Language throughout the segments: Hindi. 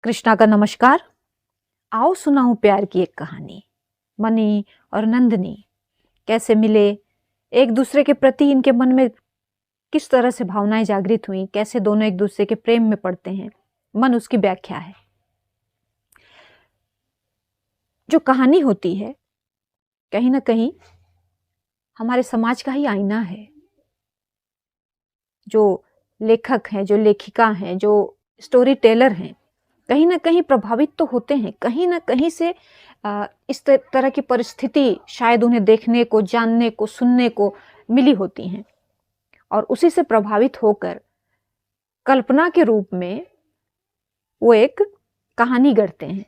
कृष्णा का नमस्कार। आओ सुनाऊं प्यार की एक कहानी। मनी और नंदनी कैसे मिले, एक दूसरे के प्रति इनके मन में किस तरह से भावनाएं जागृत हुई, कैसे दोनों एक दूसरे के प्रेम में पड़ते हैं, मन उसकी व्याख्या है। जो कहानी होती है कहीं ना कहीं हमारे समाज का ही आईना है। जो लेखक हैं, जो लेखिका हैं, जो स्टोरी टेलर हैं, कहीं ना कहीं प्रभावित तो होते हैं, कहीं ना कहीं से इस तरह की परिस्थिति शायद उन्हें देखने को, जानने को, सुनने को मिली होती हैं और उसी से प्रभावित होकर कल्पना के रूप में वो एक कहानी गढ़ते हैं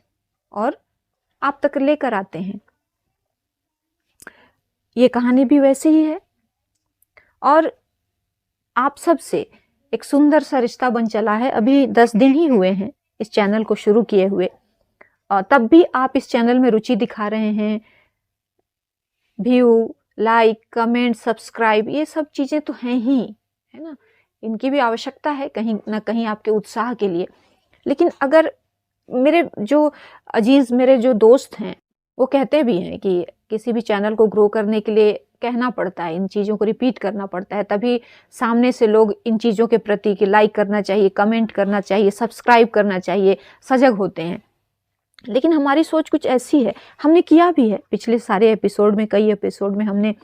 और आप तक लेकर आते हैं। ये कहानी भी वैसे ही है और आप सबसे एक सुंदर सा रिश्ता बन चला है। अभी 10 दिन ही हुए हैं इस चैनल को शुरू किए हुए, और तब भी आप इस चैनल में रुचि दिखा रहे हैं। व्यू, लाइक, कमेंट, सब्सक्राइब, ये सब चीज़ें तो हैं ही, है ना। इनकी भी आवश्यकता है कहीं ना कहीं आपके उत्साह के लिए। लेकिन अगर मेरे जो अजीज, मेरे जो दोस्त हैं, वो कहते भी हैं कि किसी भी चैनल को ग्रो करने के लिए कहना पड़ता है, इन चीज़ों को रिपीट करना पड़ता है, तभी सामने से लोग इन चीज़ों के प्रति कि लाइक करना चाहिए, कमेंट करना चाहिए, सब्सक्राइब करना चाहिए, सजग होते हैं। लेकिन हमारी सोच कुछ ऐसी है, हमने किया भी है पिछले सारे एपिसोड में, कई एपिसोड में हमने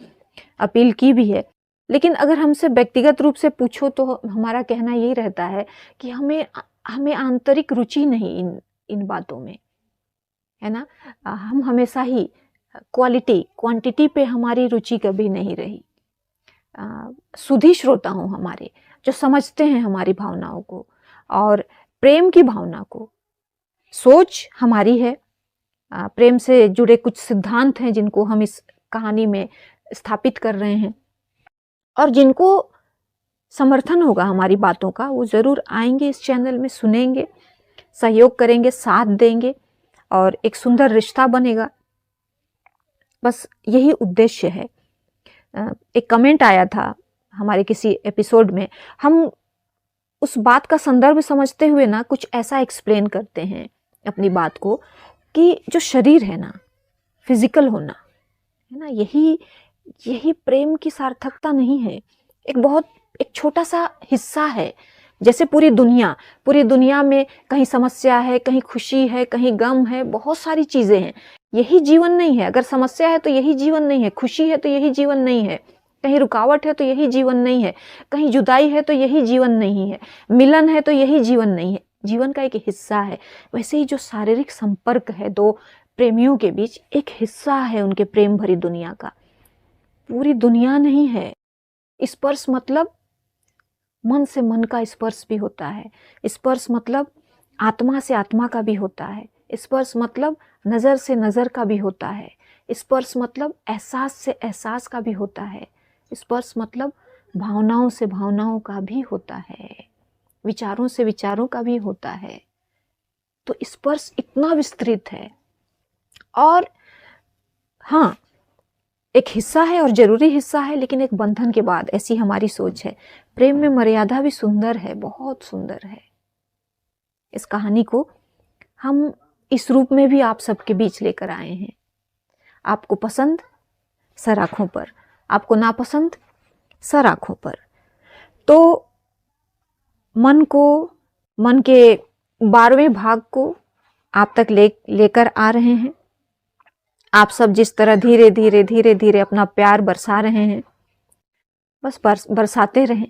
अपील की भी है। लेकिन अगर हमसे व्यक्तिगत रूप से पूछो तो हमारा कहना यही रहता है कि हमें आंतरिक रुचि नहीं इन बातों में, है ना। हम हमेशा ही क्वांटिटी पे हमारी रुचि कभी नहीं रही। सुधी श्रोता हूँ हमारे, जो समझते हैं हमारी भावनाओं को और प्रेम की भावना को। सोच हमारी है, प्रेम से जुड़े कुछ सिद्धांत हैं जिनको हम इस कहानी में स्थापित कर रहे हैं, और जिनको समर्थन होगा हमारी बातों का वो ज़रूर आएंगे इस चैनल में, सुनेंगे, सहयोग करेंगे, साथ देंगे और एक सुंदर रिश्ता बनेगा। बस यही उद्देश्य है। एक कमेंट आया था हमारे किसी एपिसोड में, हम उस बात का संदर्भ समझते हुए ना कुछ ऐसा एक्सप्लेन करते हैं अपनी बात को कि जो शरीर है ना, फिजिकल होना है ना, यही प्रेम की सार्थकता नहीं है। एक छोटा सा हिस्सा है। जैसे पूरी दुनिया में कहीं समस्या है, कहीं खुशी है, कहीं गम है, बहुत सारी चीजें हैं। यही जीवन नहीं है। अगर समस्या है तो यही जीवन नहीं है, खुशी है तो यही जीवन नहीं है, कहीं रुकावट है तो यही जीवन नहीं है, कहीं जुदाई है तो यही जीवन नहीं है, मिलन है तो यही जीवन नहीं है। जीवन का एक हिस्सा है। वैसे ही जो शारीरिक संपर्क है दो प्रेमियों के बीच, एक हिस्सा है उनके प्रेम भरी दुनिया का, पूरी दुनिया नहीं है। स्पर्श मतलब मन से मन का स्पर्श भी होता है। स्पर्श मतलब आत्मा से आत्मा का भी होता है। स्पर्श मतलब नज़र से नज़र का भी होता है। स्पर्श मतलब एहसास से एहसास का भी होता है। स्पर्श मतलब भावनाओं से भावनाओं का भी होता है, विचारों से विचारों का भी होता है। तो स्पर्श इतना विस्तृत है और हाँ, एक हिस्सा है और जरूरी हिस्सा है, लेकिन एक बंधन के बाद, ऐसी हमारी सोच है। प्रेम में मर्यादा भी सुंदर है, बहुत सुंदर है। इस कहानी को हम इस रूप में भी आप सबके बीच लेकर आए हैं। आपको पसंद सर आँखों पर, आपको नापसंद सर आँखों पर। तो मन के 12वें भाग को आप तक लेकर आ रहे हैं। आप सब जिस तरह धीरे धीरे अपना प्यार बरसा रहे हैं, बस बरसाते रहें।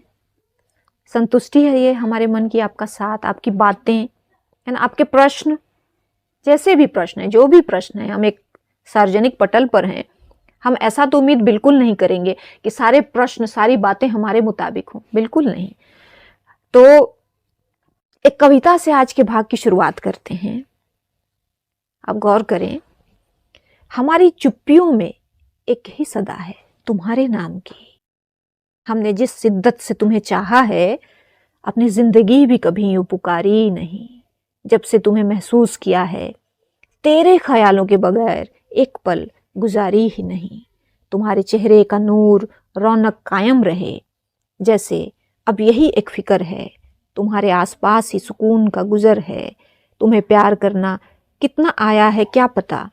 संतुष्टि है ये हमारे मन की, आपका साथ, आपकी बातें, है ना, आपके प्रश्न, जैसे भी प्रश्न है, जो भी प्रश्न है। हम एक सार्वजनिक पटल पर हैं, हम ऐसा तो उम्मीद बिल्कुल नहीं करेंगे कि सारे प्रश्न, सारी बातें हमारे मुताबिक हों, बिल्कुल नहीं। तो एक कविता से आज के भाग की शुरुआत करते हैं। आप गौर करें, हमारी चुप्पियों में एक ही सदा है तुम्हारे नाम की। हमने जिस शिद्दत से तुम्हें चाहा है, अपनी जिंदगी भी कभी यूं पुकारी नहीं। जब से तुम्हें महसूस किया है, तेरे ख्यालों के बगैर एक पल गुजारी ही नहीं। तुम्हारे चेहरे का नूर, रौनक कायम रहे, जैसे अब यही एक फिक्र है। तुम्हारे आसपास ही सुकून का गुजर है, तुम्हें प्यार करना कितना आया है क्या पता,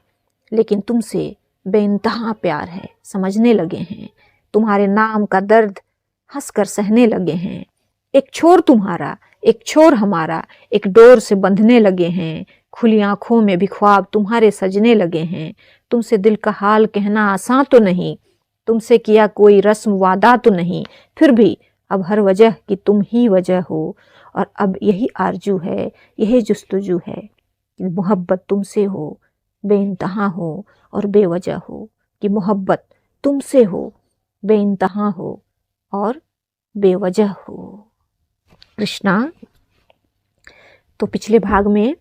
लेकिन तुमसे बेइंतहा प्यार है, समझने लगे हैं। तुम्हारे नाम का दर्द हंसकर सहने लगे हैं। एक छोर तुम्हारा, एक छोर हमारा, एक डोर से बंधने लगे हैं। खुली आंखों में भी ख्वाब तुम्हारे सजने लगे हैं। तुमसे दिल का हाल कहना आसान तो नहीं, तुमसे किया कोई रस्म वादा तो नहीं, फिर भी अब हर वजह की तुम ही वजह हो। और अब यही आरजू है, यही जुस्तजू है कि मोहब्बत तुमसे हो, बेइंतहा हो और बेवजह हो, कि मोहब्बत तुमसे हो, बेइंतहा हो और बेवजह हो। कृष्णा, तो पिछले भाग में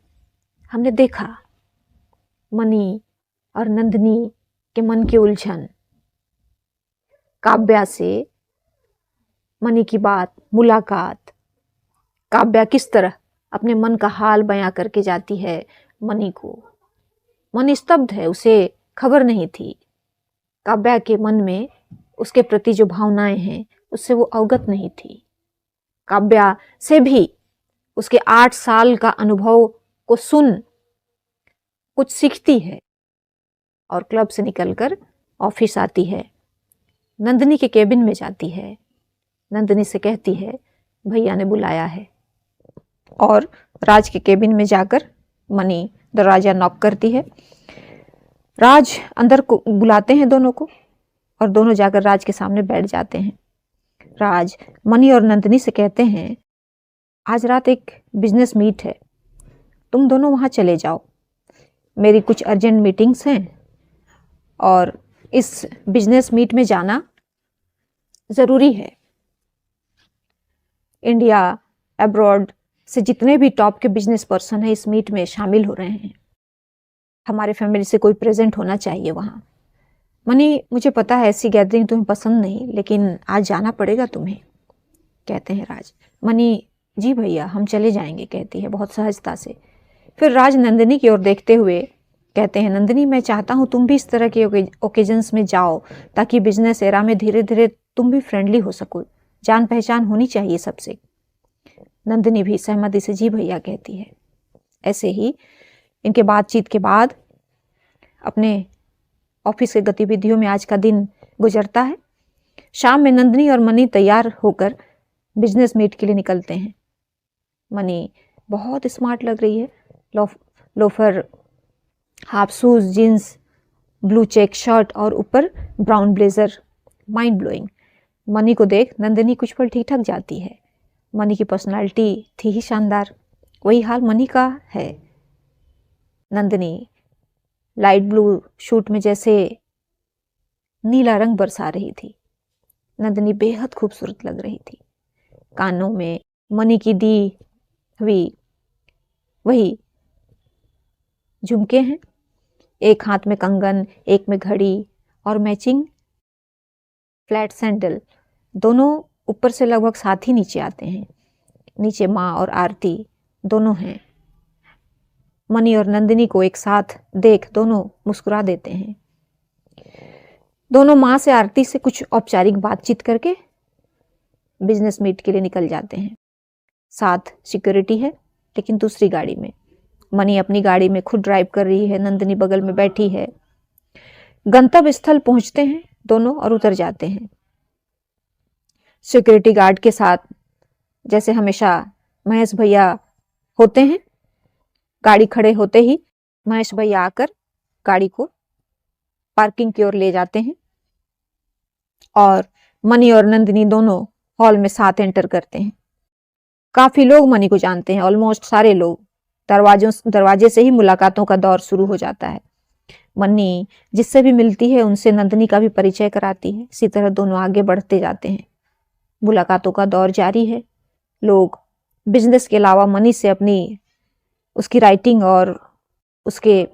हमने देखा मनी और नंदिनी के मन की उलझन, काव्या से मनी की बात, मुलाकात, काव्या किस तरह अपने मन का हाल बयां करके जाती है मनी को। मनी स्तब्ध है, उसे खबर नहीं थी काव्या के मन में उसके प्रति जो भावनाएं हैं उससे वो अवगत नहीं थी। काव्या से भी उसके 8 साल का अनुभव को सुन कुछ सीखती है और क्लब से निकलकर ऑफिस आती है। नंदिनी के केबिन में जाती है। नंदिनी से कहती है भैया ने बुलाया है, और राज के केबिन में जाकर मनी दरवाजा नॉक करती है। राज अंदर को बुलाते हैं दोनों को, और दोनों जाकर राज के सामने बैठ जाते हैं। राज मनी और नंदिनी से कहते हैं आज रात एक बिजनेस मीट है, तुम दोनों वहां चले जाओ, मेरी कुछ अर्जेंट मीटिंग्स हैं और इस बिजनेस मीट में जाना ज़रूरी है। इंडिया अब्रॉड से जितने भी टॉप के बिजनेस पर्सन हैं इस मीट में शामिल हो रहे हैं, हमारे फैमिली से कोई प्रेजेंट होना चाहिए वहाँ। मनी, मुझे पता है ऐसी गैदरिंग तुम्हें पसंद नहीं, लेकिन आज जाना पड़ेगा तुम्हें, कहते हैं राज। मनी, जी भैया हम चले जाएंगे, कहती है बहुत सहजता से। फिर राज नंदिनी की ओर देखते हुए कहते हैं नंदिनी, मैं चाहता हूँ तुम भी इस तरह के ओकेजन्स में जाओ, ताकि बिजनेस एरा में धीरे धीरे तुम भी फ्रेंडली हो सको, जान पहचान होनी चाहिए सबसे। नंदिनी भी सहमति से जी भैया कहती है। ऐसे ही इनके बातचीत के बाद अपने ऑफिस के गतिविधियों में आज का दिन गुजरता है। शाम में नंदिनी और मनी तैयार होकर बिजनेस मीट के लिए निकलते हैं। मनी बहुत स्मार्ट लग रही है, loafer, half shoes, jeans, blue check shirt और ऊपर brown blazer, mind blowing. Mani को देख नंदिनी कुछ पल ठीक ठाक जाती है। मनी की पर्सनालिटी थी ही शानदार, वही हाल मनी का है। नंदिनी लाइट ब्लू शूट में जैसे नीला रंग बरसा रही थी। नंदिनी बेहद खूबसूरत लग रही थी। कानों में मनी की दी हुई वही झुमके हैं, एक हाथ में कंगन, एक में घड़ी और मैचिंग फ्लैट सैंडल, दोनों ऊपर से लगभग साथ ही नीचे आते हैं। नीचे माँ और आरती दोनों हैं। मनी और नंदिनी को एक साथ देख दोनों मुस्कुरा देते हैं। दोनों माँ से, आरती से कुछ औपचारिक बातचीत करके बिजनेस मीट के लिए निकल जाते हैं। साथ सिक्योरिटी है, लेकिन दूसरी गाड़ी में। मनी अपनी गाड़ी में खुद ड्राइव कर रही है, नंदिनी बगल में बैठी है। गंतव्य स्थल पहुंचते हैं दोनों और उतर जाते हैं। सिक्योरिटी गार्ड के साथ जैसे हमेशा महेश भैया होते हैं। गाड़ी खड़े होते ही महेश भैया आकर गाड़ी को पार्किंग की ओर ले जाते हैं और मनी और नंदिनी दोनों हॉल में साथ एंटर करते हैं। काफी लोग मनी को जानते हैं, ऑलमोस्ट सारे लोग। दरवाजे से ही मुलाकातों का दौर शुरू हो जाता है। मनी जिससे भी मिलती है उनसे नंदिनी का भी परिचय कराती है। इसी तरह दोनों आगे बढ़ते जाते हैं। मुलाकातों का दौर जारी है। लोग बिजनेस के अलावा मनी से अपनी उसकी राइटिंग और उसके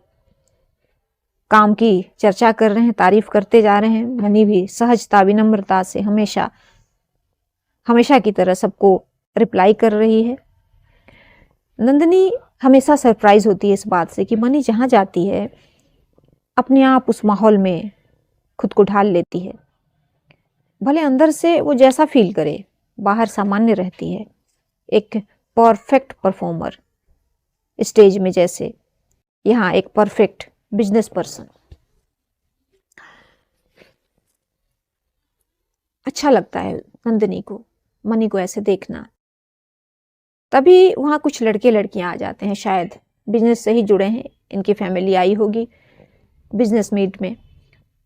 काम की चर्चा कर रहे हैं, तारीफ करते जा रहे हैं। मनी भी सहजता, विनम्रता से हमेशा की तरह सबको रिप्लाई कर रही है। नंदिनी हमेशा सरप्राइज होती है इस बात से कि मनी जहाँ जाती है अपने आप उस माहौल में खुद को ढाल लेती है। भले अंदर से वो जैसा फील करे, बाहर सामान्य रहती है, एक परफेक्ट परफॉर्मर। स्टेज में, जैसे यहाँ एक परफेक्ट बिजनेस पर्सन। अच्छा लगता है नंदिनी को, मनी को ऐसे देखना। तभी वहाँ कुछ लड़के लड़कियां आ जाते हैं, शायद बिजनेस से ही जुड़े हैं, इनकी फैमिली आई होगी बिजनेस मीट में,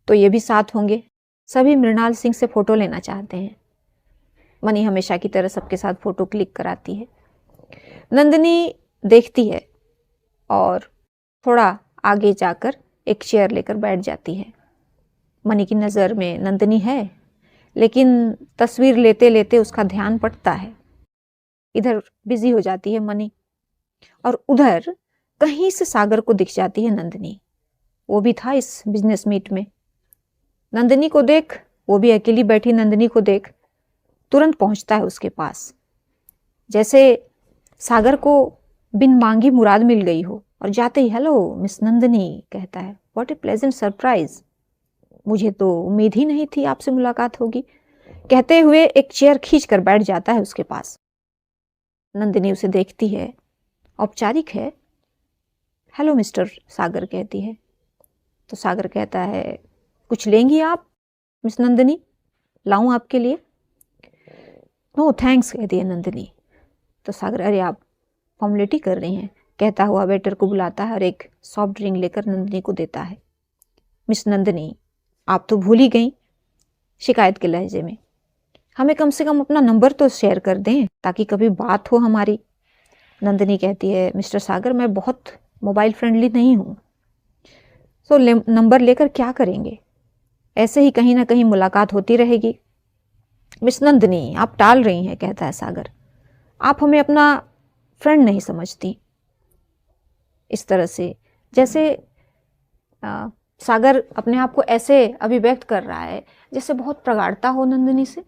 तो ये भी साथ होंगे। सभी मृणाल सिंह से फ़ोटो लेना चाहते हैं। मनी हमेशा की तरह सबके साथ फ़ोटो क्लिक कराती है। नंदिनी देखती है और थोड़ा आगे जाकर एक चेयर लेकर बैठ जाती है। मनी की नज़र में नंदिनी है, लेकिन तस्वीर लेते लेते उसका ध्यान पड़ता है। इधर बिजी हो जाती है मनी, और उधर कहीं से सागर को दिख जाती है नंदिनी। वो भी था इस बिजनेस मीट में। नंदिनी को देख, वो भी अकेली बैठी नंदिनी को देख तुरंत पहुंचता है उसके पास, जैसे सागर को बिन मांगी मुराद मिल गई हो। और जाते ही हेलो मिस नंदिनी कहता है, व्हाट ए प्लेजेंट सरप्राइज, मुझे तो उम्मीद ही नहीं थी आपसे मुलाकात होगी, कहते हुए एक चेयर खींच कर बैठ जाता है उसके पास। नंदिनी उसे देखती है, औपचारिक है। हेलो मिस्टर सागर कहती है। तो सागर कहता है, कुछ लेंगी आप मिस नंदिनी, लाऊं आपके लिए? नो थैंक्स कहती है नंदिनी। तो सागर, अरे आप फॉर्मेलिटी कर रही हैं, कहता हुआ वेटर को बुलाता है और एक सॉफ्ट ड्रिंक लेकर नंदिनी को देता है। मिस नंदिनी, आप तो भूल ही गई, शिकायत के लहजे में, हमें कम से कम अपना नंबर तो शेयर कर दें ताकि कभी बात हो हमारी। नंदिनी कहती है, मिस्टर सागर मैं बहुत मोबाइल फ्रेंडली नहीं हूँ, तो नंबर लेकर क्या करेंगे, ऐसे ही कहीं ना कहीं मुलाकात होती रहेगी। मिस नंदिनी आप टाल रही हैं, कहता है सागर, आप हमें अपना फ्रेंड नहीं समझती। इस तरह से जैसे सागर अपने आप को ऐसे अभिव्यक्त कर रहा है जैसे बहुत प्रगाढ़ता हो नंदिनी से।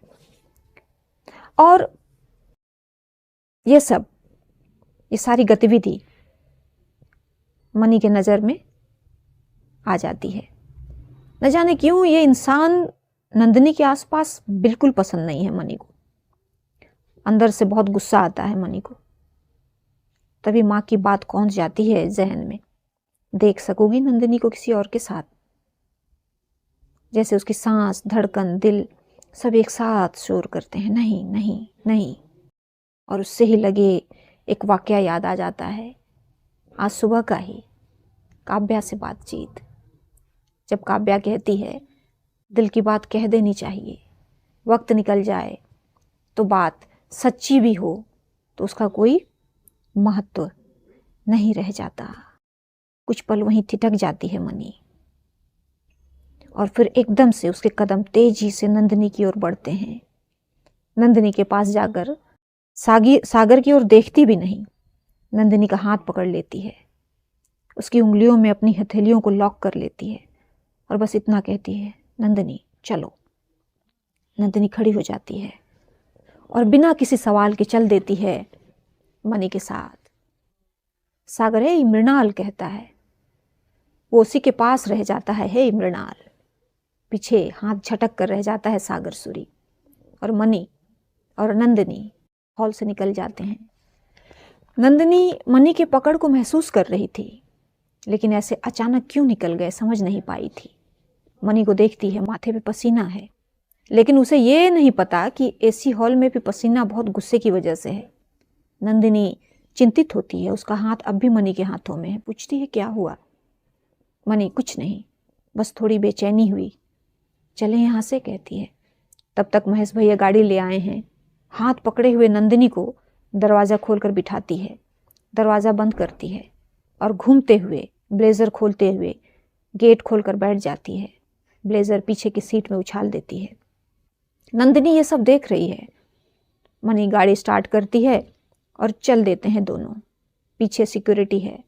और ये सब, ये सारी गतिविधि मनी के नज़र में आ जाती है। न जाने क्यों ये इंसान नंदिनी के आसपास बिल्कुल पसंद नहीं है मनी को। अंदर से बहुत गुस्सा आता है मनी को। तभी माँ की बात पहुंच जाती है जहन में, देख सकोगी नंदिनी को किसी और के साथ? जैसे उसकी सांस, धड़कन, दिल सब एक साथ शोर करते हैं, नहीं नहीं नहीं। और उससे ही लगे एक वाकया याद आ जाता है, आज सुबह का ही, काव्या से बातचीत। जब काव्या कहती है दिल की बात कह देनी चाहिए, वक्त निकल जाए तो बात सच्ची भी हो तो उसका कोई महत्व नहीं रह जाता। कुछ पल वहीं ठिठक जाती है मनी, और फिर एकदम से उसके कदम तेजी से नंदिनी की ओर बढ़ते हैं। नंदिनी के पास जाकर सागर की ओर देखती भी नहीं, नंदिनी का हाथ पकड़ लेती है, उसकी उंगलियों में अपनी हथेलियों को लॉक कर लेती है और बस इतना कहती है, नंदिनी चलो। नंदिनी खड़ी हो जाती है और बिना किसी सवाल के चल देती है मनी के साथ। सागर, हे मृणाल कहता है। वो उसी के पास रह जाता है, हे मृणाल। पीछे हाथ झटक कर रह जाता है सागर सूरी, और मनी और नंदिनी हॉल से निकल जाते हैं। नंदिनी मनी के पकड़ को महसूस कर रही थी, लेकिन ऐसे अचानक क्यों निकल गए समझ नहीं पाई थी। मनी को देखती है, माथे पे पसीना है, लेकिन उसे ये नहीं पता कि एसी हॉल में भी पसीना बहुत गुस्से की वजह से है। नंदिनी चिंतित होती है, उसका हाथ अब भी मनी के हाथों में है। पूछती है, क्या हुआ? मनी, कुछ नहीं, बस थोड़ी बेचैनी हुई, चले यहाँ से कहती है। तब तक महेश भैया गाड़ी ले आए हैं। हाथ पकड़े हुए नंदिनी को दरवाज़ा खोलकर बिठाती है, दरवाज़ा बंद करती है और घूमते हुए, ब्लेज़र खोलते हुए गेट खोलकर बैठ जाती है। ब्लेज़र पीछे की सीट में उछाल देती है। नंदिनी ये सब देख रही है। मनी गाड़ी स्टार्ट करती है और चल देते हैं दोनों। पीछे सिक्योरिटी है।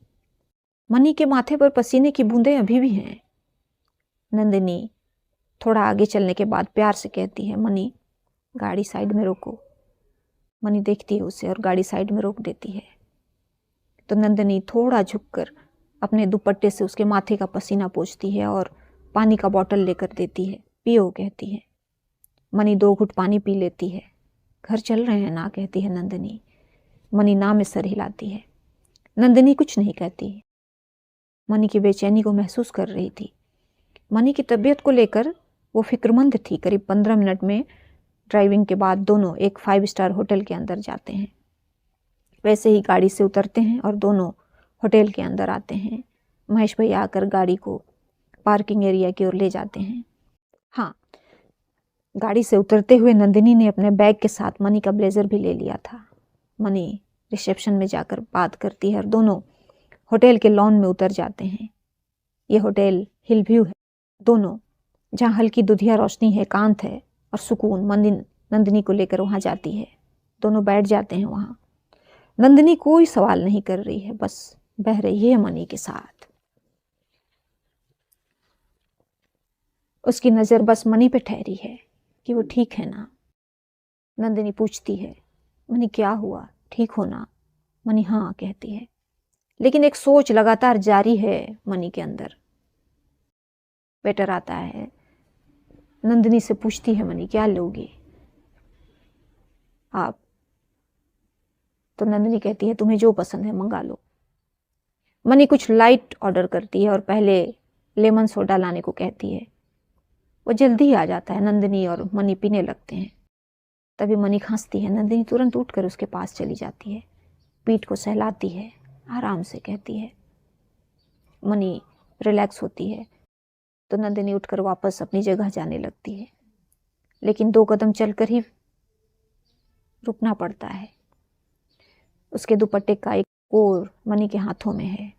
मनी के माथे पर पसीने की बूंदें अभी भी हैं। नंदिनी थोड़ा आगे चलने के बाद प्यार से कहती है, मनी गाड़ी साइड में रोको। मनी देखती है उसे और गाड़ी साइड में रोक देती है। तो नंदिनी थोड़ा झुककर अपने दुपट्टे से उसके माथे का पसीना पोंछती है और पानी का बोतल लेकर देती है, पियो कहती है। मनी 2 घुट पानी पी लेती है। घर चल रहे हैं ना कहती है नंदिनी। मनी ना में सर हिलाती है। नंदिनी कुछ नहीं कहती। मनी की बेचैनी को महसूस कर रही थी। मनी की तबीयत को लेकर वो फिक्रमंद थी। करीब 15 मिनट में ड्राइविंग के बाद दोनों एक 5 स्टार होटल के अंदर जाते हैं। वैसे ही गाड़ी से उतरते हैं और दोनों होटल के अंदर आते हैं। महेश भैया आकर गाड़ी को पार्किंग एरिया की ओर ले जाते हैं। हाँ, गाड़ी से उतरते हुए नंदिनी ने अपने बैग के साथ मनी का ब्लेजर भी ले लिया था। मनी रिसेप्शन में जाकर बात करती है और दोनों होटल के लॉन में उतर जाते हैं। ये होटल हिल व्यू है। दोनों जहाँ हल्की दुधिया रोशनी है, एकांत है और सुकून, नंदिनी को लेकर वहाँ जाती है। दोनों बैठ जाते हैं वहाँ। नंदिनी कोई सवाल नहीं कर रही है, बस बह रही है मनी के साथ। उसकी नज़र बस मनी पे ठहरी है कि वो ठीक है ना। नंदिनी पूछती है, मनी क्या हुआ, ठीक हो ना? मनी हाँ कहती है, लेकिन एक सोच लगातार जारी है मनी के अंदर। वेटर आता है, नंदिनी से पूछती है, मनी क्या लोगे आप? तो नंदिनी कहती है, तुम्हें जो पसंद है मंगा लो। मनी कुछ लाइट ऑर्डर करती है और पहले लेमन सोडा लाने को कहती है। वो जल्दी आ जाता है। नंदिनी और मनी पीने लगते हैं। तभी मनी खांसती है। नंदिनी तुरंत उठकर उसके पास चली जाती है, पीठ को सहलाती है, आराम से कहती है। मनी रिलैक्स होती है तो नंदिनी उठकर वापस अपनी जगह जाने लगती है, लेकिन 2 कदम चलकर ही रुकना पड़ता है। उसके दुपट्टे का एक कोर मनी के हाथों में है।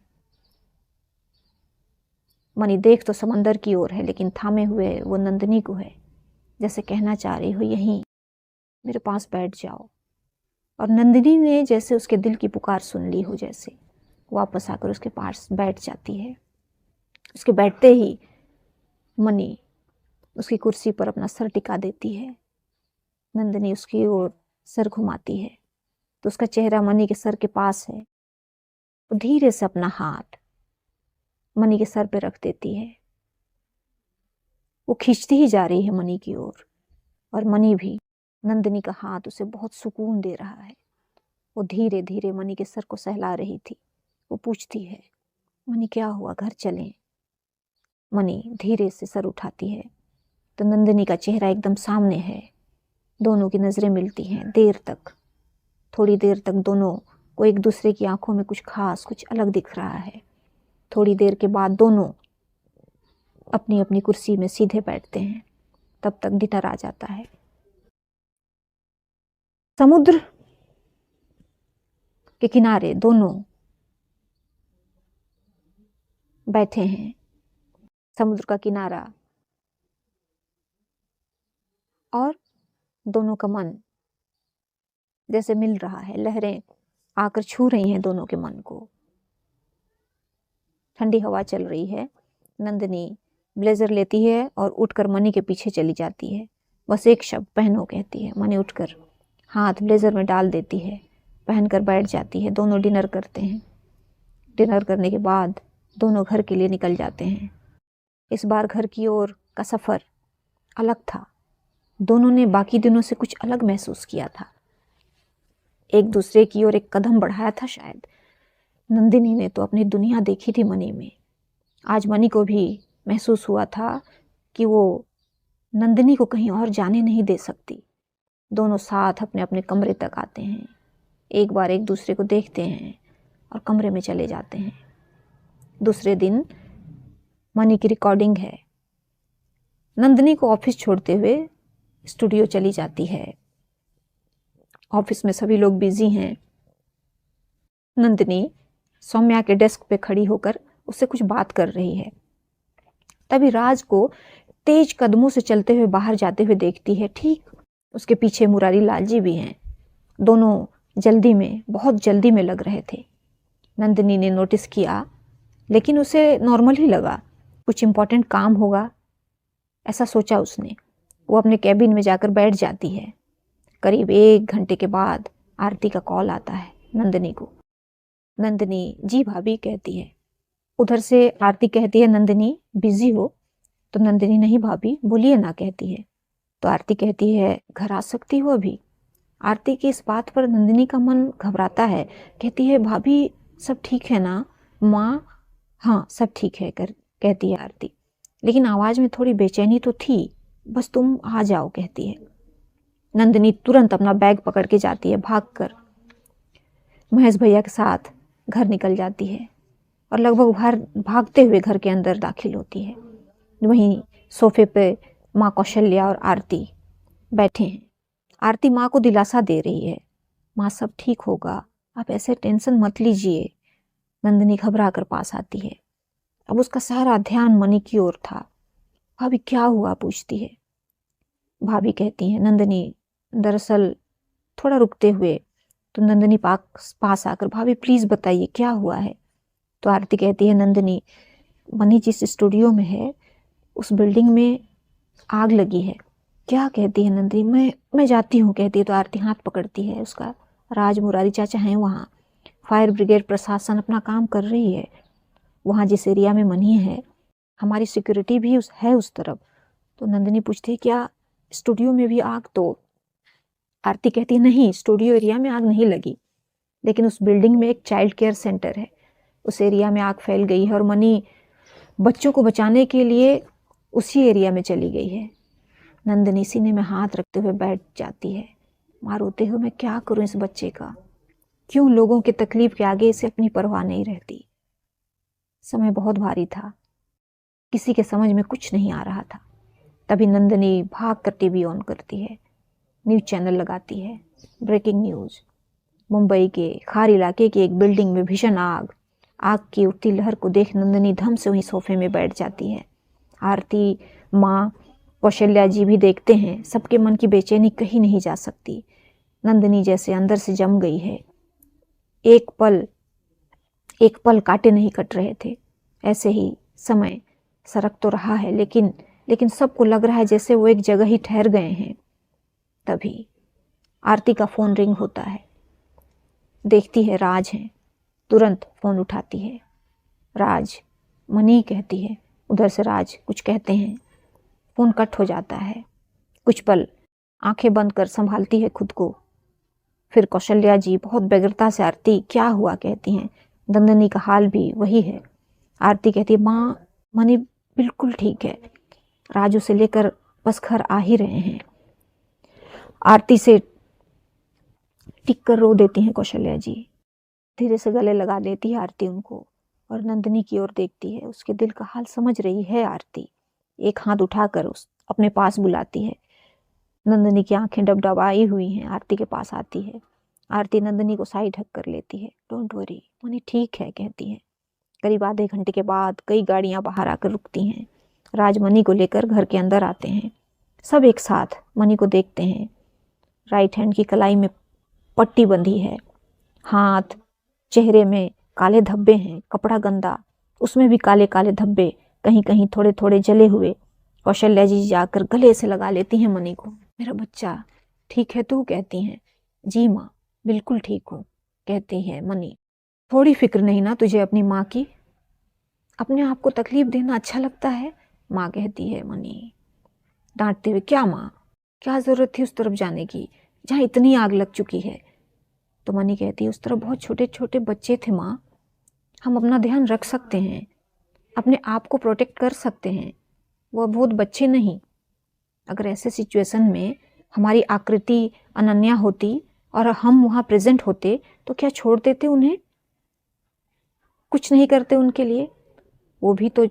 मनी देख तो समंदर की ओर है, लेकिन थामे हुए वो नंदिनी को है, जैसे कहना चाह रही हो, यहीं मेरे पास बैठ जाओ। और नंदिनी ने जैसे उसके दिल की पुकार सुन ली हो, जैसे वापस आकर उसके पास बैठ जाती है। उसके बैठते ही मनी उसकी कुर्सी पर अपना सर टिका देती है। नंदिनी उसकी ओर सर घुमाती है तो उसका चेहरा मनी के सर के पास है। वो धीरे से अपना हाथ मनी के सर पे रख देती है। वो खींचती ही जा रही है मनी की ओर, और मनी भी, नंदिनी का हाथ उसे बहुत सुकून दे रहा है। वो धीरे धीरे मनी के सर को सहला रही थी। वो पूछती है, मनी क्या हुआ, घर चलें? मनी धीरे से सर उठाती है तो नंदिनी का चेहरा एकदम सामने है। दोनों की नजरें मिलती हैं देर तक। थोड़ी देर तक दोनों को एक दूसरे की आंखों में कुछ खास, कुछ अलग दिख रहा है। थोड़ी देर के बाद दोनों अपनी अपनी कुर्सी में सीधे बैठते हैं। तब तक डिनर आ जाता है। समुद्र के किनारे दोनों बैठे हैं। समुद्र का किनारा और दोनों का मन जैसे मिल रहा है। लहरें आकर छू रही हैं दोनों के मन को। ठंडी हवा चल रही है। नंदिनी ब्लेजर लेती है और उठकर मनी के पीछे चली जाती है। बस एक शब्द पहनो कहती है। मनी उठकर हाथ ब्लेजर में डाल देती है, पहनकर बैठ जाती है। दोनों डिनर करते हैं। डिनर करने के बाद दोनों घर के लिए निकल जाते हैं। इस बार घर की ओर का सफ़र अलग था। दोनों ने बाकी दिनों से कुछ अलग महसूस किया था। एक दूसरे की ओर एक कदम बढ़ाया था शायद। नंदिनी ने तो अपनी दुनिया देखी थी मनी में। आज मनी को भी महसूस हुआ था कि वो नंदिनी को कहीं और जाने नहीं दे सकती। दोनों साथ अपने अपने कमरे तक आते हैं, एक बार एक दूसरे को देखते हैं और कमरे में चले जाते हैं। दूसरे दिन मनी की रिकॉर्डिंग है। नंदिनी को ऑफिस छोड़ते हुए स्टूडियो चली जाती है। ऑफिस में सभी लोग बिजी हैं। नंदिनी सौम्या के डेस्क पे खड़ी होकर उससे कुछ बात कर रही है। तभी राज को तेज कदमों से चलते हुए बाहर जाते हुए देखती है। ठीक उसके पीछे मुरारी लाल जी भी हैं। दोनों जल्दी में, बहुत जल्दी में लग रहे थे। नंदिनी ने नोटिस किया, लेकिन उसे नॉर्मल ही लगा। कुछ इम्पोर्टेंट काम होगा, ऐसा सोचा उसने। वो अपने कैबिन में जाकर बैठ जाती है। करीब 1 घंटे के बाद आरती का कॉल आता है नंदिनी को। नंदिनी जी भाभी कहती है। उधर से आरती कहती है, नंदिनी बिजी हो? तो नंदिनी नहीं भाभी बोलिए ना कहती है। तो आरती कहती है, घर आ सकती हो अभी? आरती की इस बात पर नंदिनी का मन घबराता है। कहती है, भाभी सब ठीक है ना माँ? हाँ सब ठीक है कहती है आरती, लेकिन आवाज़ में थोड़ी बेचैनी तो थी, बस तुम आ जाओ कहती है। नंदिनी तुरंत अपना बैग पकड़ के जाती है, भागकर महेश भैया के साथ घर निकल जाती है और लगभग भागते हुए घर के अंदर दाखिल होती है। वहीं सोफे पे माँ कौशल्या और आरती बैठे हैं। आरती माँ को दिलासा दे रही है, माँ सब ठीक होगा, आप ऐसे टेंशन मत लीजिए। नंदिनी घबरा कर पास आती है। अब उसका सारा ध्यान मणि की ओर था। भाभी क्या हुआ पूछती है। भाभी कहती है, नंदिनी दरअसल थोड़ा रुकते हुए तो नंदिनी पास आकर, भाभी प्लीज बताइए क्या हुआ है। तो आरती कहती है, नंदिनी मणि जिस स्टूडियो में है उस बिल्डिंग में आग लगी है। क्या कहती है नंदिनी, मैं जाती हूँ कहती है। तो आरती हाथ पकड़ती है उसका। राज मुरारी चाचा हैं वहाँ, फायर ब्रिगेड प्रशासन अपना काम कर रही है। वहाँ जिस एरिया में मनी है हमारी सिक्योरिटी भी है उस तरफ। तो नंदिनी पूछती है, क्या स्टूडियो में भी आग? तो आरती कहती है, नहीं स्टूडियो एरिया में आग नहीं लगी, लेकिन उस बिल्डिंग में एक चाइल्ड केयर सेंटर है, उस एरिया में आग फैल गई है और मनी बच्चों को बचाने के लिए उसी एरिया में चली गई है। नंदिनी सीने में हाथ रखते हुए बैठ जाती है। माँ रोते हुए, मैं क्या करूं इस बच्चे का, क्यों लोगों की तकलीफ के आगे इसे अपनी परवाह नहीं रहती। समय बहुत भारी था, किसी के समझ में कुछ नहीं आ रहा था। तभी नंदिनी भाग कर टीवी ऑन करती है, न्यूज चैनल लगाती है। ब्रेकिंग न्यूज, मुंबई के खार इलाके की एक बिल्डिंग में भीषण आग। आग की उठती लहर को देख नंदिनी धम से वहीं सोफे में बैठ जाती है। आरती, माँ, कौशल्या जी भी देखते हैं। सबके मन की बेचैनी कहीं नहीं जा सकती। नंदिनी जैसे अंदर से जम गई है। एक पल काटे नहीं कट रहे थे। ऐसे ही समय सरक तो रहा है, लेकिन सबको लग रहा है जैसे वो एक जगह ही ठहर गए हैं। तभी आरती का फोन रिंग होता है। देखती है राज हैं। तुरंत फोन उठाती है। राज, मनी कहती है। उधर से राज कुछ कहते हैं। फोन कट हो जाता है। कुछ पल आंखें बंद कर संभालती है खुद को। फिर कौशल्या जी बहुत व्यग्रता से, आरती क्या हुआ कहती हैं। नंदिनी का हाल भी वही है। आरती कहती है, माँ मनी बिल्कुल ठीक है, राजू से लेकर बस घर आ ही रहे हैं। आरती से टिक कर रो देती हैं कौशल्या जी। धीरे से गले लगा लेती है आरती उनको और नंदिनी की ओर देखती है। उसके दिल का हाल समझ रही है आरती। एक हाथ उठाकर अपने पास बुलाती है। नंदिनी की आंखें डबडबाई हुई हैं। आरती के पास आती है। आरती नंदिनी को साइड हक कर लेती है। डोंट वरी मनी ठीक है कहती है। करीब आधे घंटे के बाद कई गाड़ियां बाहर आकर रुकती हैं। राज मनी को लेकर घर के अंदर आते हैं। सब एक साथ मनी को देखते हैं। राइट हैंड की कलाई में पट्टी बंधी है। हाथ, चेहरे में काले धब्बे हैं। कपड़ा गंदा, उसमें भी काले काले धब्बे, कहीं कहीं थोड़े थोड़े जले हुए। कौशल्या जी जाकर गले से लगा लेती हैं मनी को। मेरा बच्चा ठीक है तू कहती हैं। जी माँ बिल्कुल ठीक हूँ कहती है मनी। थोड़ी फिक्र नहीं ना तुझे अपनी माँ की? अपने आप को तकलीफ देना अच्छा लगता है? माँ कहती है मनी डांटते हुए। क्या माँ, क्या जरूरत थी उस तरफ जाने की जहाँ इतनी आग लग चुकी है? तो मनी कहती है, उस तरफ बहुत छोटे छोटे बच्चे थे माँ, हम अपना ध्यान रख सकते हैं, अपने आप को प्रोटेक्ट कर सकते हैं, वो बहुत बच्चे नहीं। अगर ऐसे सिचुएशन में हमारी आकृति अनन्या होती और हम वहाँ प्रेजेंट होते तो क्या छोड़ देते उन्हें, कुछ नहीं करते उनके लिए? वो भी तो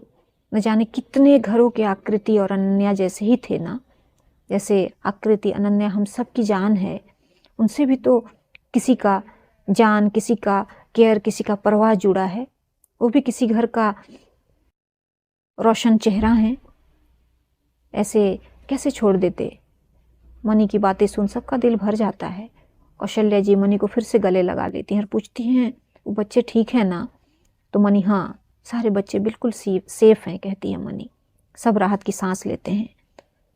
न जाने कितने घरों के आकृति और अनन्या जैसे ही थे ना। जैसे आकृति अनन्या हम सब की जान है, उनसे भी तो किसी का जान, किसी का केयर, किसी का परवाह जुड़ा है। वो भी किसी घर का रोशन चेहरा है। ऐसे कैसे छोड़ देते? मनी की बातें सुन सबका दिल भर जाता है। कौशल्या जी मनी को फिर से गले लगा लेती हैं और पूछती हैं, वो बच्चे ठीक है ना? तो मनी, हाँ सारे बच्चे बिल्कुल सेफ हैं कहती है मनी। सब राहत की सांस लेते हैं।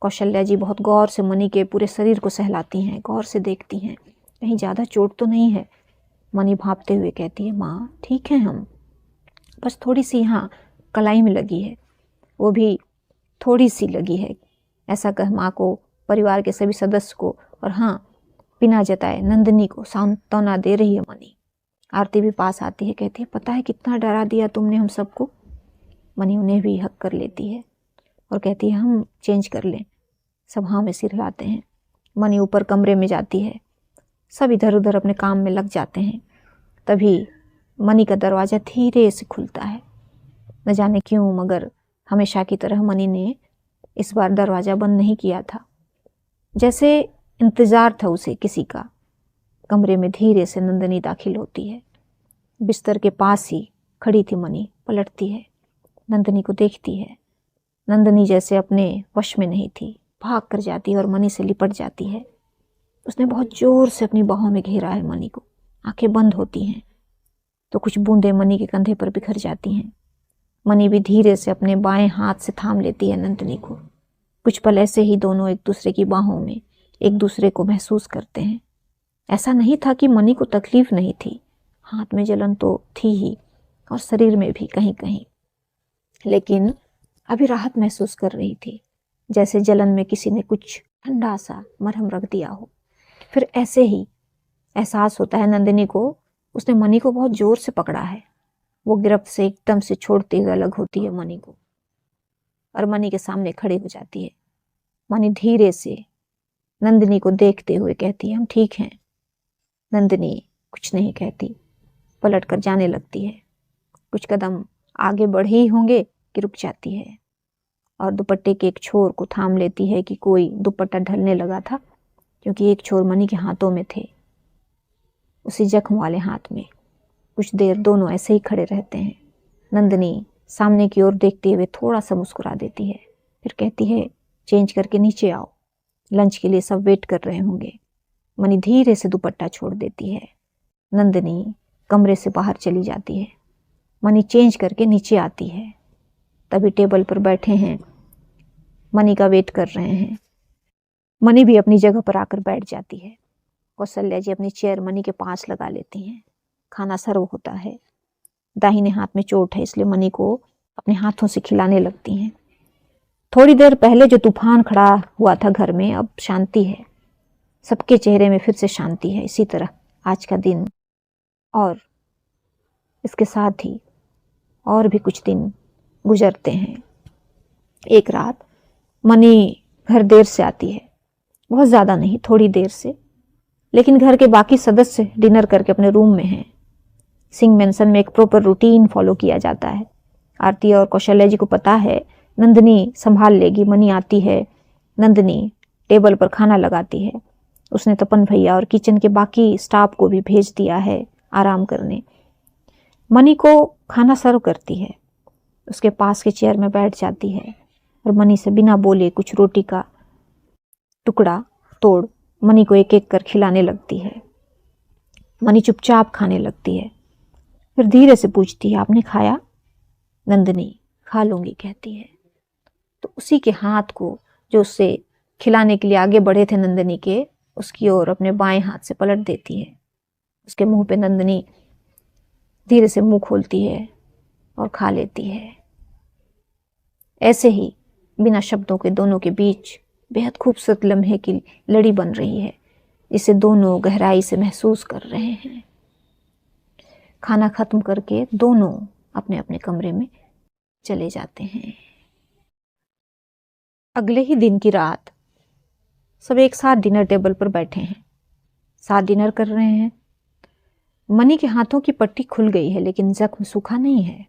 कौशल्या जी बहुत गौर से मनी के पूरे शरीर को सहलाती हैं, गौर से देखती हैं, कहीं ज़्यादा चोट तो नहीं है। मनी भांपते हुए कहती है, माँ ठीक है हम, बस थोड़ी सी यहाँ कलाई में लगी है, वो भी थोड़ी सी लगी है। ऐसा कह माँ को, परिवार के सभी सदस्य को और हाँ बिना जताए नंदिनी को सांत्वना दे रही है मनी। आरती भी पास आती है, कहती है पता है कितना डरा दिया तुमने हम सबको। मनी उन्हें भी हक कर लेती है और कहती है हम चेंज कर लें। सब हाँ में सिर हिलाते हैं। मनी ऊपर कमरे में जाती है, सब इधर उधर अपने काम में लग जाते हैं। तभी मनी का दरवाज़ा धीरे से खुलता है। न जाने क्यों, मगर हमेशा की तरह मनी ने इस बार दरवाज़ा बंद नहीं किया था, जैसे इंतज़ार था उसे किसी का। कमरे में धीरे से नंदिनी दाखिल होती है। बिस्तर के पास ही खड़ी थी मनी, पलटती है, नंदिनी को देखती है। नंदिनी जैसे अपने वश में नहीं थी, भाग कर जाती है और मनी से लिपट जाती है। उसने बहुत जोर से अपनी बाहों में घेरा है मनी को। आंखें बंद होती हैं तो कुछ बूंदें मनी के कंधे पर बिखर जाती हैं। मनी भी धीरे से अपने बाएं हाथ से थाम लेती है नंदिनी को। कुछ पल ऐसे ही दोनों एक दूसरे की बाहों में एक दूसरे को महसूस करते हैं। ऐसा नहीं था कि मनी को तकलीफ नहीं थी, हाथ में जलन तो थी ही और शरीर में भी कहीं कहीं, लेकिन अभी राहत महसूस कर रही थी, जैसे जलन में किसी ने कुछ ठंडा सा मरहम रख दिया हो। फिर ऐसे ही एहसास होता है नंदिनी को, उसने मनी को बहुत जोर से पकड़ा है। वो गिरफ्त से एकदम से छोड़ते हुए अलग होती है मनी को और मनी के सामने खड़े हो जाती है। मनी धीरे से नंदिनी को देखते हुए कहती है हम ठीक हैं। नंदिनी कुछ नहीं कहती, पलट कर जाने लगती है। कुछ कदम आगे बढ़े ही होंगे कि रुक जाती है और दुपट्टे के एक छोर को थाम लेती है कि कोई दुपट्टा ढलने लगा था, क्योंकि एक छोर मनी के हाथों में थे, उसी जख्म वाले हाथ में। कुछ देर दोनों ऐसे ही खड़े रहते हैं। नंदिनी सामने की ओर देखते हुए थोड़ा सा मुस्कुरा देती है, फिर कहती है चेंज करके नीचे आओ, लंच के लिए सब वेट कर रहे होंगे। मनी धीरे से दुपट्टा छोड़ देती है। नंदिनी कमरे से बाहर चली जाती है। मनी चेंज करके नीचे आती है। तभी टेबल पर बैठे हैं, मनी का वेट कर रहे हैं। मनी भी अपनी जगह पर आकर बैठ जाती है। कौशल्या जी अपनी चेयर मनी के पास लगा लेती हैं। खाना सर्व होता है। दाहिने हाथ में चोट है, इसलिए मनी को अपने हाथों से खिलाने लगती हैं। थोड़ी देर पहले जो तूफान खड़ा हुआ था घर में, अब शांति है। सबके चेहरे में फिर से शांति है। इसी तरह आज का दिन और इसके साथ ही और भी कुछ दिन गुजरते हैं। एक रात मनी घर देर से आती है, बहुत ज़्यादा नहीं, थोड़ी देर से, लेकिन घर के बाकी सदस्य डिनर करके अपने रूम में हैं। सिंह मेंशन में एक प्रॉपर रूटीन फॉलो किया जाता है। आरती और कौशल्या जी को पता है नंदिनी संभाल लेगी। मनी आती है, नंदिनी टेबल पर खाना लगाती है। उसने तपन भैया और किचन के बाकी स्टाफ को भी भेज दिया है आराम करने। मनी को खाना सर्व करती है, उसके पास के चेयर में बैठ जाती है और मनी से बिना बोले कुछ रोटी का टुकड़ा तोड़ मनी को एक एक कर खिलाने लगती है। मनी चुपचाप खाने लगती है, फिर धीरे से पूछती है आपने खाया? नंदिनी खा लूंगी कहती है। तो उसी के हाथ को जो उससे खिलाने के लिए आगे बढ़े थे नंदिनी के, उसकी ओर अपने बाएं हाथ से पलट देती है। उसके मुंह पे नंदिनी धीरे से मुंह खोलती है और खा लेती है। ऐसे ही बिना शब्दों के दोनों के बीच बेहद खूबसूरत लम्हे की लड़ी बन रही है, जिसे दोनों गहराई से महसूस कर रहे हैं। खाना खत्म करके दोनों अपने अपने कमरे में चले जाते हैं। अगले ही दिन की रात सब एक साथ डिनर टेबल पर बैठे हैं, साथ डिनर कर रहे हैं। मनी के हाथों की पट्टी खुल गई है, लेकिन जख्म सूखा नहीं है।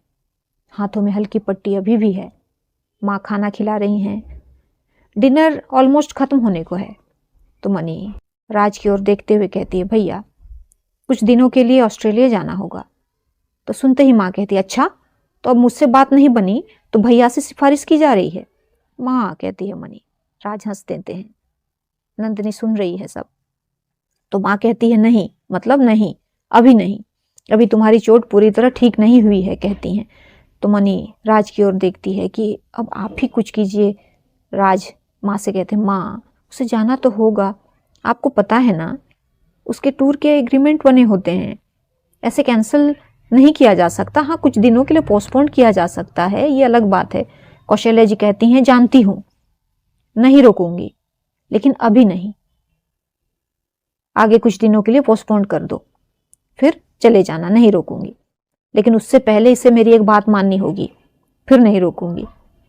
हाथों में हल्की पट्टी अभी भी है। माँ खाना खिला रही हैं। डिनर ऑलमोस्ट खत्म होने को है तो मनी राज की ओर देखते हुए कहती है भैया कुछ दिनों के लिए ऑस्ट्रेलिया जाना होगा। तो सुनते ही माँ कहती है अच्छा, तो अब मुझसे बात नहीं बनी तो भैया से सिफारिश की जा रही है। माँ कहती है मनी। राज हंस देते हैं। नंदिनी सुन रही है सब। तो माँ कहती है नहीं, मतलब नहीं, अभी नहीं, अभी तुम्हारी चोट पूरी तरह ठीक नहीं हुई है कहती हैं। तो मनी राज की ओर देखती है कि अब आप ही कुछ कीजिए। राज माँ से कहते हैं माँ उसे जाना तो होगा, आपको पता है ना उसके टूर के एग्रीमेंट बने होते हैं, ऐसे कैंसिल नहीं किया जा सकता। हाँ कुछ दिनों के लिए पोस्टपोन किया जा सकता है, ये अलग बात है। कौशल्या जी कहती हैं जानती हूँ, नहीं रोकूंगी, लेकिन अभी नहीं, आगे कुछ दिनों के लिए पोस्टपोन कर दो, फिर चले जाना, नहीं रोकूंगी, लेकिन उससे पहले इसे मेरी एक बात माननी होगी, फिर नहीं रोकूंगी।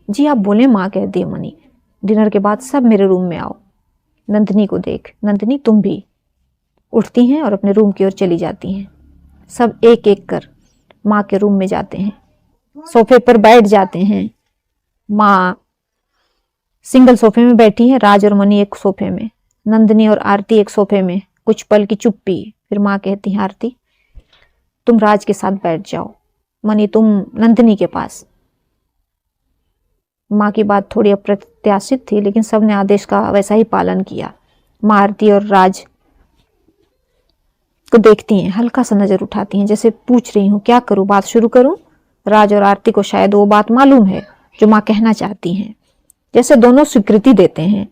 जी आप बोले माँ, कहती है मनी। डिनर के बाद सब मेरे रूम में आओ। नंदिनी को देख, नंदिनी तुम भी। उठती हैं और अपने रूम की ओर चली जाती हैं। सब एक एक कर माँ के रूम में जाते हैं, सोफे पर बैठ जाते हैं। माँ सिंगल सोफे में बैठी है, राज और मनी एक सोफे में, नंदिनी और आरती एक सोफे में। कुछ पल की चुप्पी, फिर माँ कहती है आरती तुम राज के साथ बैठ जाओ, मनी तुम नंदिनी के पास। माँ की बात थोड़ी अप्रत्याशित थी, लेकिन सबने आदेश का वैसा ही पालन किया। माँ आरती और राज को देखती हैं, हल्का सा नजर उठाती हैं, जैसे पूछ रही हूँ क्या करूँ, बात शुरू करूँ। राज और आरती को शायद वो बात मालूम है जो माँ कहना चाहती हैं, जैसे दोनों स्वीकृति देते हैं।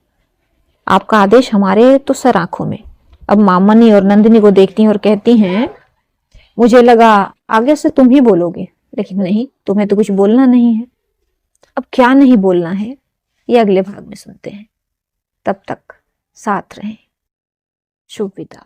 आपका आदेश हमारे तो सर आंखों में। अब माँ मनी और नंदिनी को देखती हैं और कहती हैं मुझे लगा आगे से तुम ही बोलोगे, लेकिन नहीं, तुम्हें तो कुछ बोलना नहीं है। अब क्या नहीं बोलना है ये अगले भाग में सुनते हैं। तब तक साथ रहें। शुभ विदा।